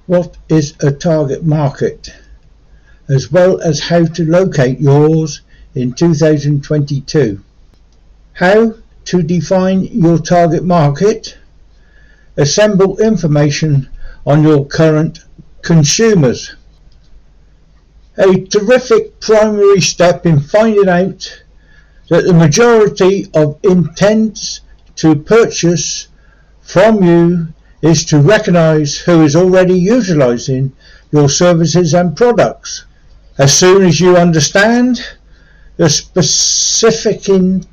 What is a target market, as well as how to locate yours in 2022. How to define your target market. Assemble information on your current consumers. A terrific primary step in finding out that the majority of intents to purchase from you is to recognize who is already utilizing your services and products. As soon as you understand the specific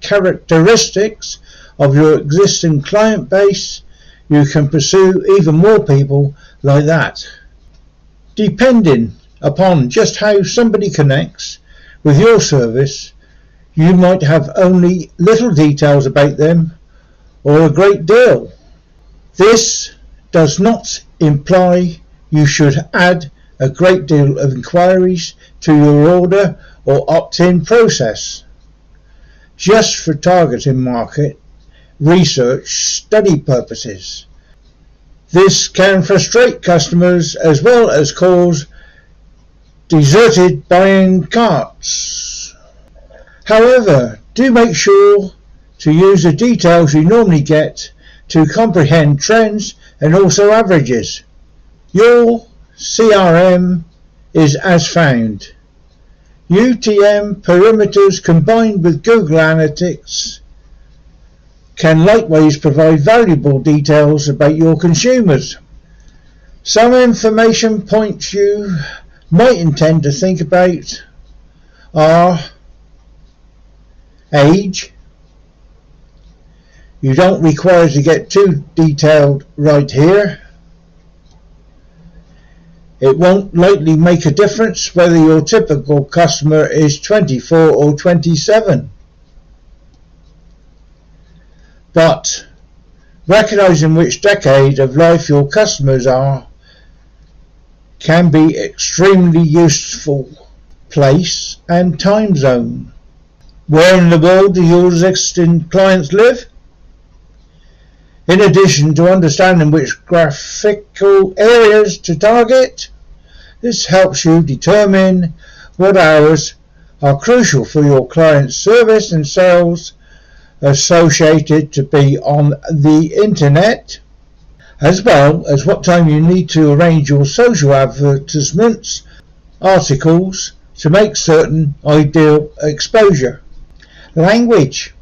characteristics of your existing client base, you can pursue even more people like that. Depending upon just how somebody connects with your service, you might have only little details about them or a great deal. This does not imply you should add a great deal of inquiries to your order or opt-in process. Just for targeting market research study purposes. This can frustrate customers as well as cause deserted buying carts. However, do make sure to use the details you normally get to comprehend trends and also averages. Your CRM is as found. UTM parameters combined with Google Analytics can likewise provide valuable details about your consumers. Some information points you might intend to think about are age. You don't require to get too detailed right here. It won't likely make a difference whether your typical customer is 24 or 27. But recognizing which decade of life your customers are can be extremely useful. Place and time zone. Where in the world do your existing clients live? In addition to understanding which graphical areas to target, this helps you determine what hours are crucial for your client's service and sales associated to be on the internet, as well as what time you need to arrange your social advertisements, articles to make certain ideal exposure. Language.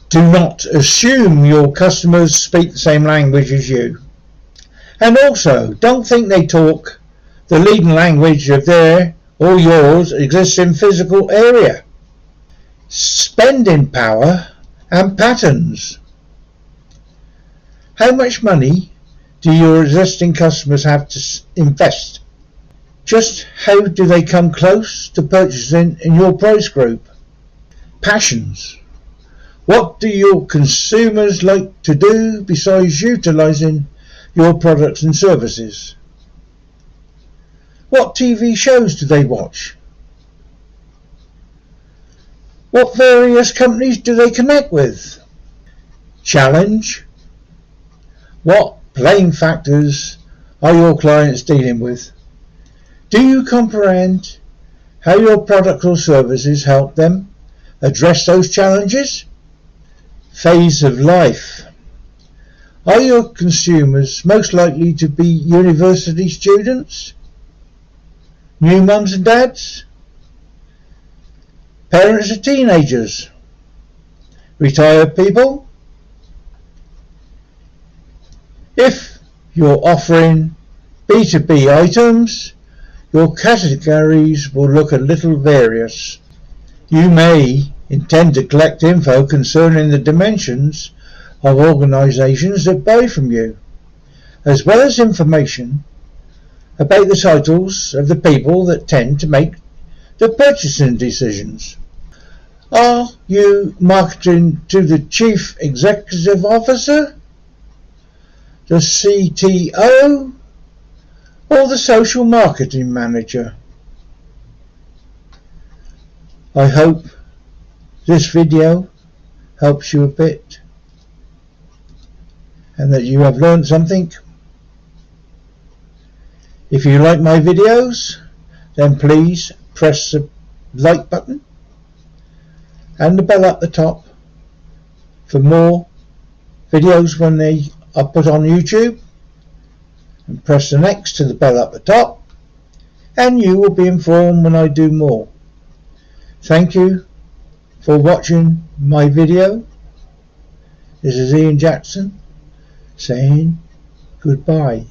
Do not assume your customers speak the same language as you. And also, don't think they talk the leading language of their or yours existing physical area. Spending power and patterns. How much money do your existing customers have to invest? Just how do they come close to purchasing in your price group? Passions. What do your consumers like to do besides utilizing your products and services? What TV shows do they watch? What various companies do they connect with? Challenge. What plain factors are your clients dealing with? Do you comprehend how your product or services help them address those challenges? Phase of life. Are your consumers most likely to be university students? New mums and dads? Parents of teenagers? Retired people? If you're offering B2B items, your categories will look a little various. You may intend to collect info concerning the dimensions of organizations that buy from you, as well as information about the titles of the people that tend to make the purchasing decisions. Are you marketing to the Chief Executive Officer, the CTO, or the Social Marketing Manager? I hope this video helps you a bit and that you have learned something. If you like my videos, then please press the like button and the bell at the top for more videos when they are put on YouTube, and press the next to the bell at the top and you will be informed when I do more. Thank you for watching my video. This is Ian Jackson saying goodbye.